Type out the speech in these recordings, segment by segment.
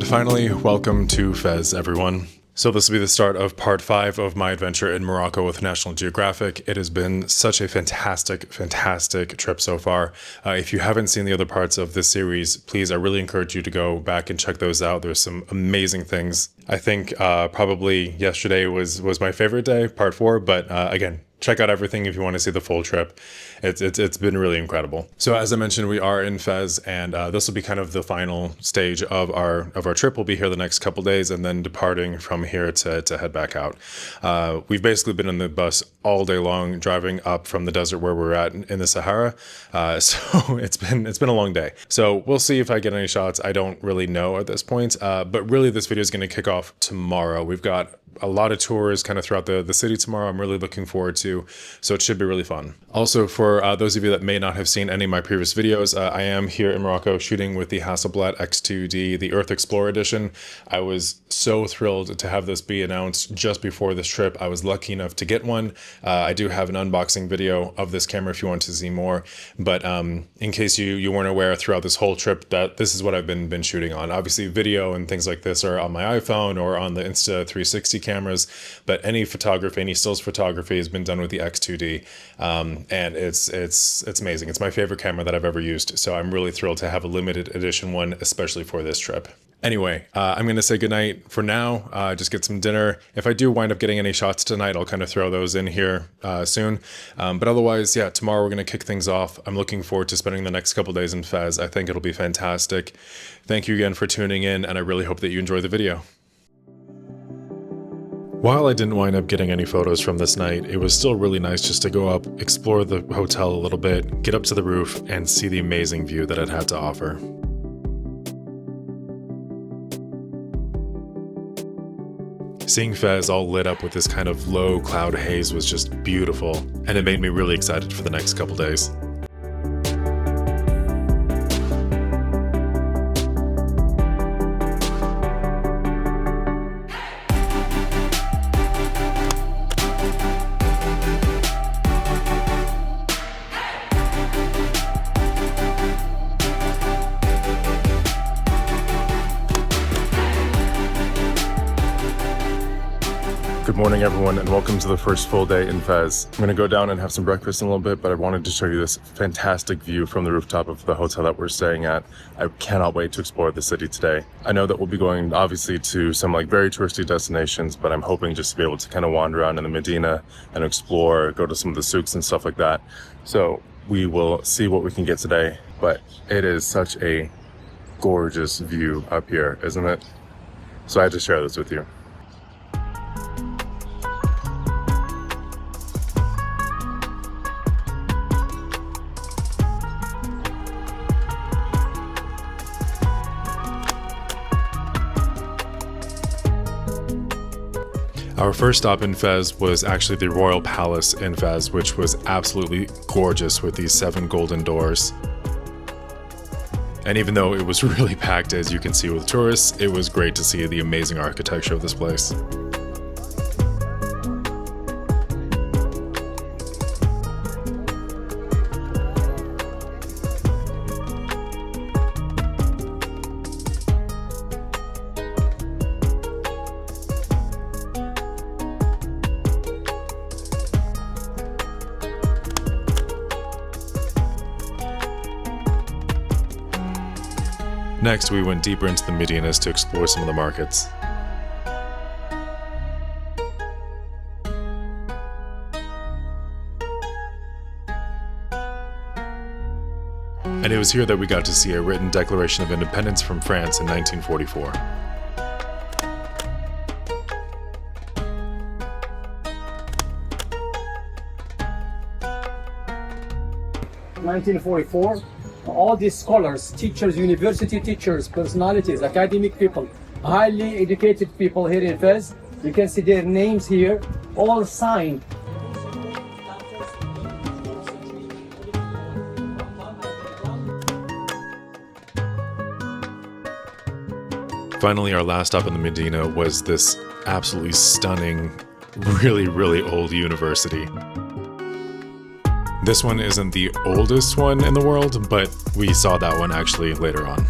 And finally, welcome to Fez, everyone. So this will be the start of part 5 of my adventure in Morocco with National Geographic. It has been such a fantastic trip so far. If you haven't seen the other parts of this series, please, I really encourage you to go back and check those out. There's some amazing things. I think probably yesterday was my favorite day, part 4, but again, check out everything if you want to see the full trip. It's been really incredible. So as I mentioned, we are in Fez, and this will be kind of the final stage of our trip. We'll be here the next couple days, and then departing from here to head back out. We've basically been in the bus all day long, driving up from the desert where we're at in the Sahara. So it's been a long day. So we'll see if I get any shots. I don't really know at this point, but really this video is going to kick off tomorrow. We've got a lot of tours kind of throughout the city tomorrow. I'm really looking forward to, so it should be really fun. Also, for those of you that may not have seen any of my previous videos, I am here in Morocco shooting with the Hasselblad X2D, the Earth Explorer Edition. I was so thrilled to have this be announced just before this trip. I was lucky enough to get one. I do have an unboxing video of this camera if you want to see more, but in case you weren't aware, throughout this whole trip, that this is what I've been shooting on. Obviously, video and things like this are on my iPhone or on the Insta360 cameras, but any photography, any stills photography has been done with the X2D, and it's amazing. It's my favorite camera that I've ever used, so I'm really thrilled to have a limited edition one, especially for this trip. Anyway, I'm going to say goodnight for now, just get some dinner. If I do wind up getting any shots tonight, I'll kind of throw those in here soon. But otherwise, yeah, tomorrow we're going to kick things off. I'm looking forward to spending the next couple days in Fez. I think it'll be fantastic. Thank you again for tuning in, and I really hope that you enjoy the video. While I didn't wind up getting any photos from this night, it was still really nice just to go up, explore the hotel a little bit, get up to the roof, and see the amazing view that it had to offer. Seeing Fez all lit up with this kind of low cloud haze was just beautiful, and it made me really excited for the next couple days. Good morning, everyone, and welcome to the first full day in Fez. I'm going to go down and have some breakfast in a little bit, but I wanted to show you this fantastic view from the rooftop of the hotel that we're staying at. I cannot wait to explore the city today. I know that we'll be going, obviously, to some very touristy destinations, but I'm hoping just to be able to kind of wander around in the Medina and explore, go to some of the souks and stuff like that. So we will see what we can get today, but it is such a gorgeous view up here, isn't it? So I had to share this with you. Our first stop in Fez was actually the Royal Palace in Fez, which was absolutely gorgeous with these 7 golden doors. And even though it was really packed, as you can see, with tourists, it was great to see the amazing architecture of this place. Next, we went deeper into the Medinas to explore some of the markets. And it was here that we got to see a written Declaration of Independence from France in 1944. In 1944. All these scholars, teachers, university teachers, personalities, academic people, highly educated people here in Fez, you can see their names here, all signed. Finally, our last stop in the Medina was this absolutely stunning, really old university. This one isn't the oldest one in the world, but we saw that one actually later on.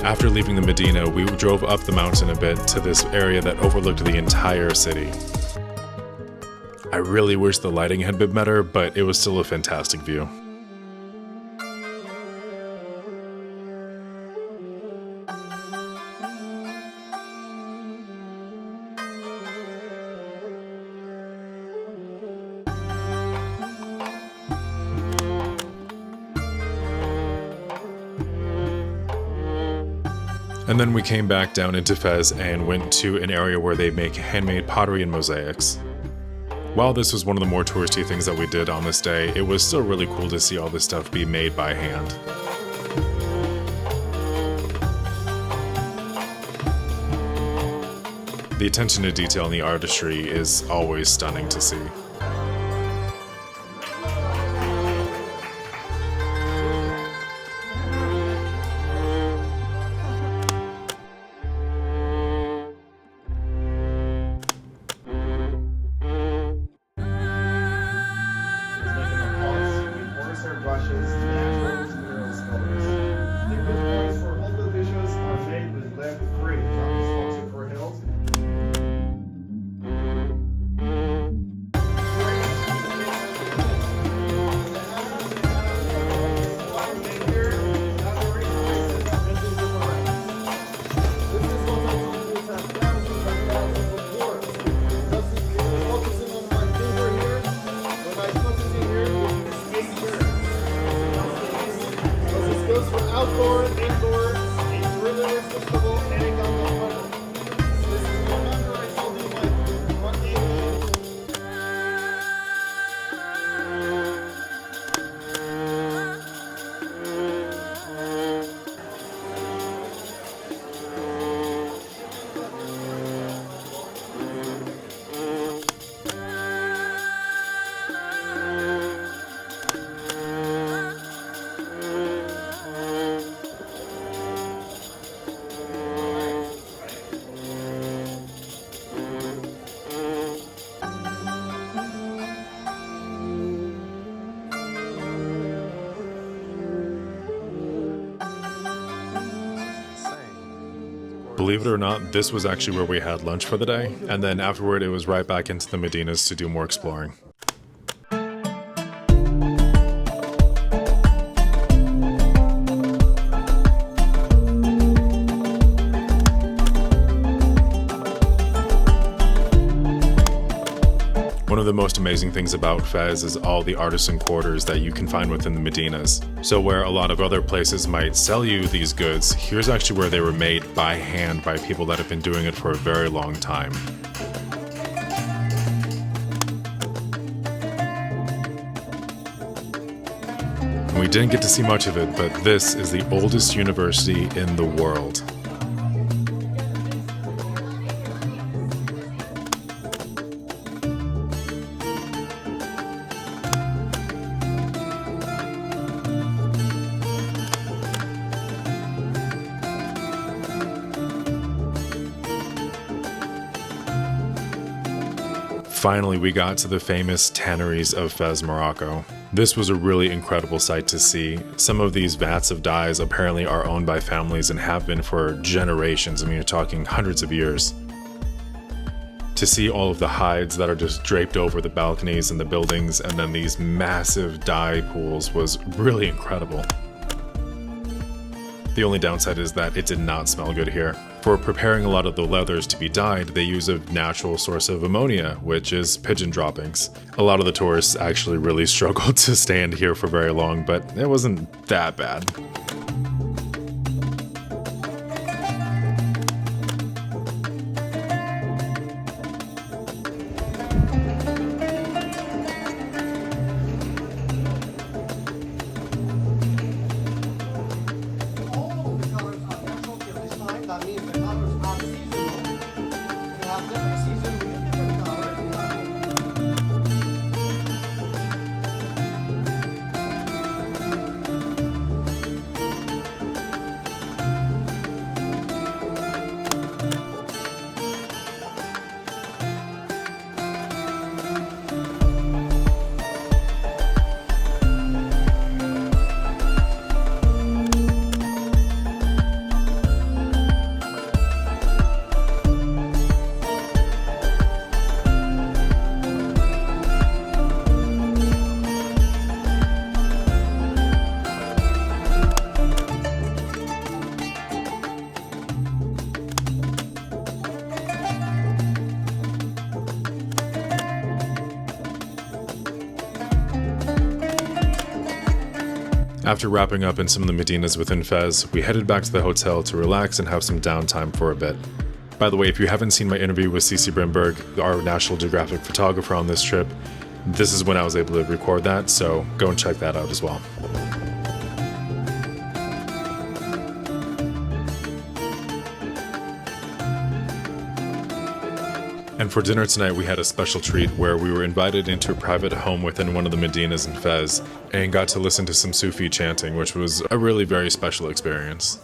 After leaving the Medina, we drove up the mountain a bit to this area that overlooked the entire city. I really wish the lighting had been better, but it was still a fantastic view. And then we came back down into Fez and went to an area where they make handmade pottery and mosaics. While this was one of the more touristy things that we did on this day, it was still really cool to see all this stuff be made by hand. The attention to detail in the artistry is always stunning to see. Believe it or not, this was actually where we had lunch for the day, and then afterward it was right back into the Medinas to do more exploring. One of the most amazing things about Fez is all the artisan quarters that you can find within the Medinas. So where a lot of other places might sell you these goods, here's actually where they were made by hand by people that have been doing it for a very long time. And we didn't get to see much of it, but this is the oldest university in the world. Finally, we got to the famous tanneries of Fez, Morocco. This was a really incredible sight to see. Some of these vats of dyes apparently are owned by families and have been for generations. I mean, you're talking hundreds of years. To see all of the hides that are just draped over the balconies and the buildings, and then these massive dye pools was really incredible. The only downside is that it did not smell good here. For preparing a lot of the leathers to be dyed, they use a natural source of ammonia, which is pigeon droppings. A lot of the tourists actually really struggled to stand here for very long, but it wasn't that bad. After wrapping up in some of the Medinas within Fez, we headed back to the hotel to relax and have some downtime for a bit. By the way, if you haven't seen my interview with Cece Brimberg, our National Geographic photographer on this trip, this is when I was able to record that, so go and check that out as well. And for dinner tonight, we had a special treat where we were invited into a private home within one of the Medinas in Fez and got to listen to some Sufi chanting, which was a really very special experience.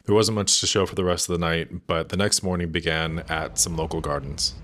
There wasn't much to show for the rest of the night, but the next morning began at some local gardens.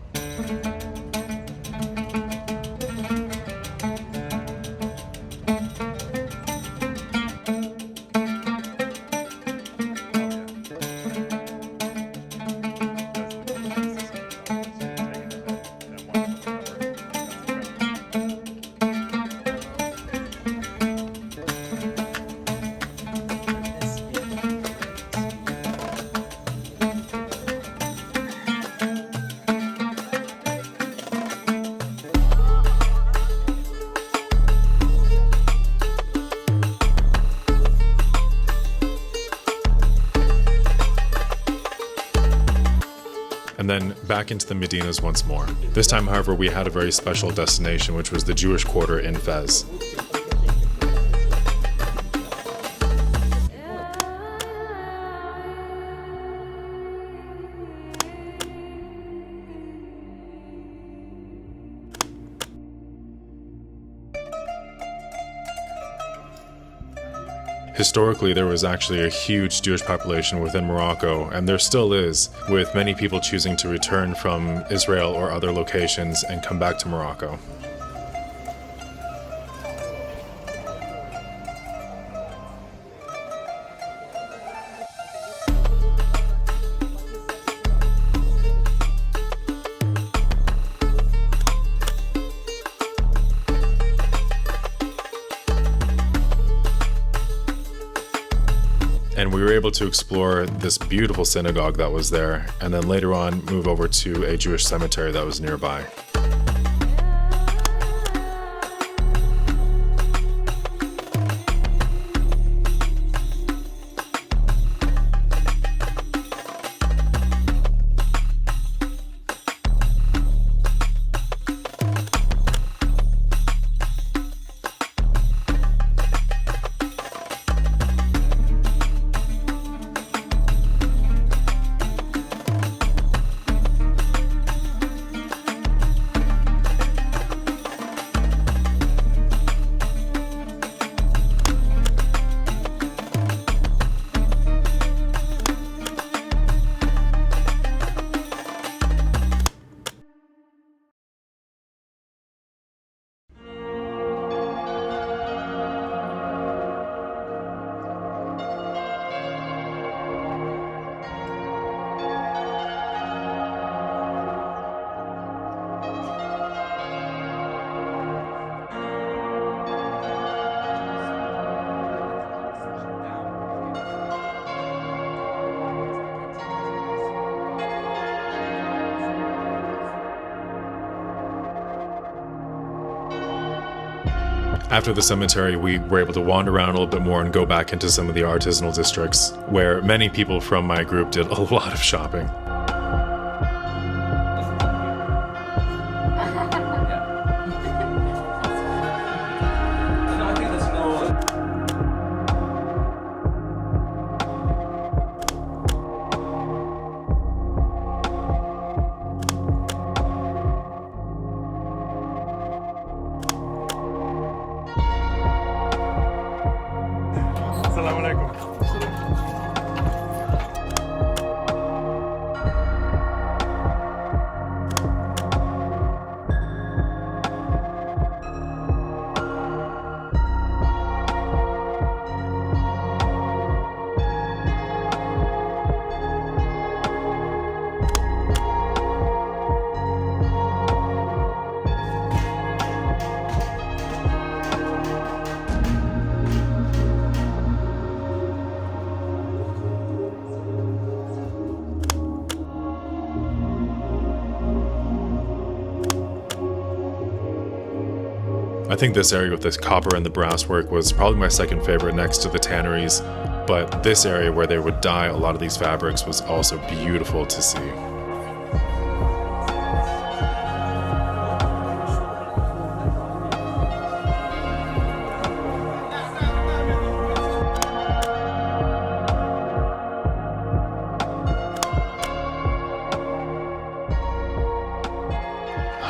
And then back into the Medinas once more. This time, however, we had a very special destination, which was the Jewish Quarter in Fez. Historically, there was actually a huge Jewish population within Morocco, and there still is, with many people choosing to return from Israel or other locations and come back to Morocco. And we were able to explore this beautiful synagogue that was there, and then later on move over to a Jewish cemetery that was nearby. After the cemetery, we were able to wander around a little bit more and go back into some of the artisanal districts, where many people from my group did a lot of shopping. I think this area with this copper and the brass work was probably my second favorite next to the tanneries, but this area where they would dye a lot of these fabrics was also beautiful to see.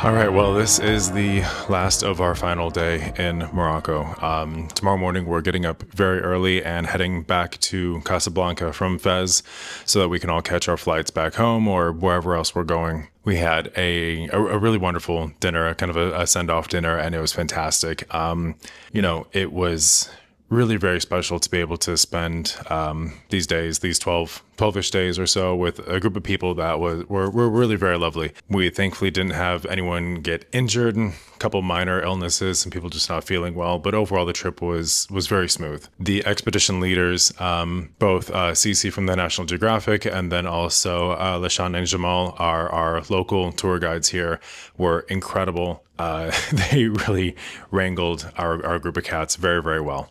All right, well, this is the last of our final day in Morocco. Tomorrow morning, we're getting up very early and heading back to Casablanca from Fez so that we can all catch our flights back home or wherever else we're going. We had a really wonderful dinner, kind of a send-off dinner, and it was fantastic. It was really very special to be able to spend these days, these 12-ish days or so with a group of people that were really very lovely. We thankfully didn't have anyone get injured, a couple minor illnesses, some people just not feeling well, but overall the trip was very smooth. The expedition leaders, both Cece from the National Geographic and then also Lashan and Jamal, our local tour guides here, were incredible. They really wrangled our group of cats very, very well.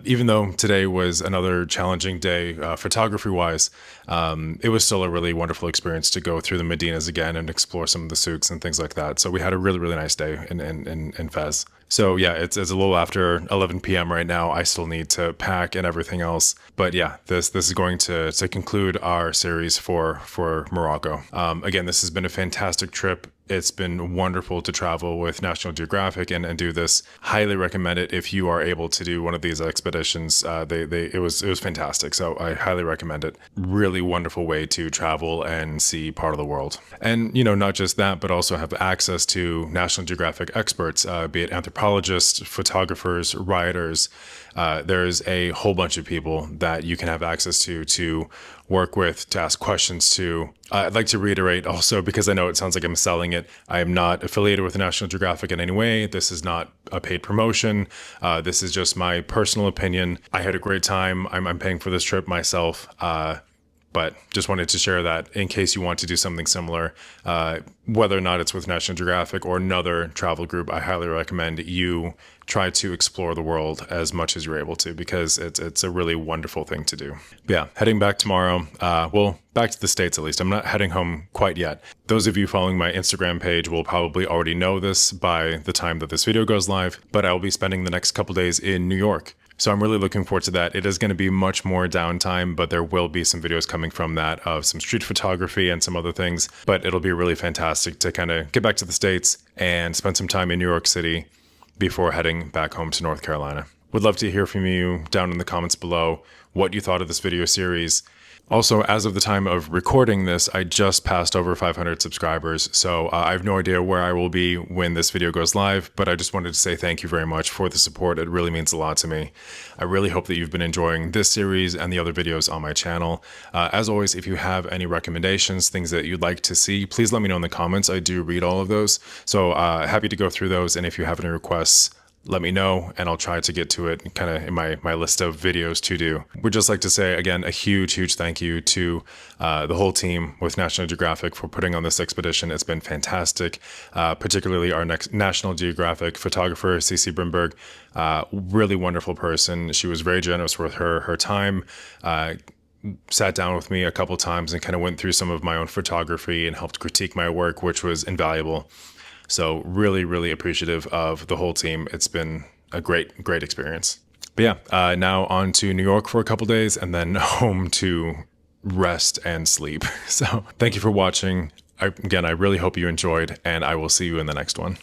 Even though today was another challenging day photography-wise, it was still a really wonderful experience to go through the Medinas again and explore some of the souks and things like that. So we had a really, really nice day in Fez. So yeah, it's a little after 11 p.m. right now. I still need to pack and everything else. But yeah, this is going to conclude our series for Morocco. Again, this has been a fantastic trip. It's been wonderful to travel with National Geographic and do this. Highly recommend it if you are able to do one of these expeditions. It was fantastic. So I highly recommend it. Really wonderful way to travel and see part of the world. And not just that, but also have access to National Geographic experts, be it anthropologists, photographers, writers. There's a whole bunch of people that you can have access to work with, to ask questions to. I'd like to reiterate also, because I know it sounds like I'm selling it, I am not affiliated with National Geographic in any way. This is not a paid promotion. This is just my personal opinion. I had a great time. I'm paying for this trip myself. But just wanted to share that in case you want to do something similar, whether or not it's with National Geographic or another travel group, I highly recommend you try to explore the world as much as you're able to, because it's a really wonderful thing to do. But yeah, heading back tomorrow, back to the States at least. I'm not heading home quite yet. Those of you following my Instagram page will probably already know this by the time that this video goes live, but I will be spending the next couple days in New York. So I'm really looking forward to that. It is going to be much more downtime, but there will be some videos coming from that of some street photography and some other things. But it'll be really fantastic to kind of get back to the States and spend some time in New York City before heading back home to North Carolina. Would love to hear from you down in the comments below what you thought of this video series. Also, as of the time of recording this, I just passed over 500 subscribers, so I have no idea where I will be when this video goes live, but I just wanted to say thank you very much for the support. It really means a lot to me. I really hope that you've been enjoying this series and the other videos on my channel. As always, if you have any recommendations, things that you'd like to see, please let me know in the comments. I do read all of those, so happy to go through those, and if you have any requests, let me know and I'll try to get to it kind of in my list of videos to do. We'd just like to say, again, a huge thank you to the whole team with National Geographic for putting on this expedition. It's been fantastic, particularly our next National Geographic photographer, Cece Brimberg. Really wonderful person. She was very generous with her time. Sat down with me a couple times and kind of went through some of my own photography and helped critique my work, which was invaluable. So really appreciative of the whole team. It's been a great experience. But yeah, now on to New York for a couple days and then home to rest and sleep. So thank you for watching. Again, I really hope you enjoyed, and I will see you in the next one.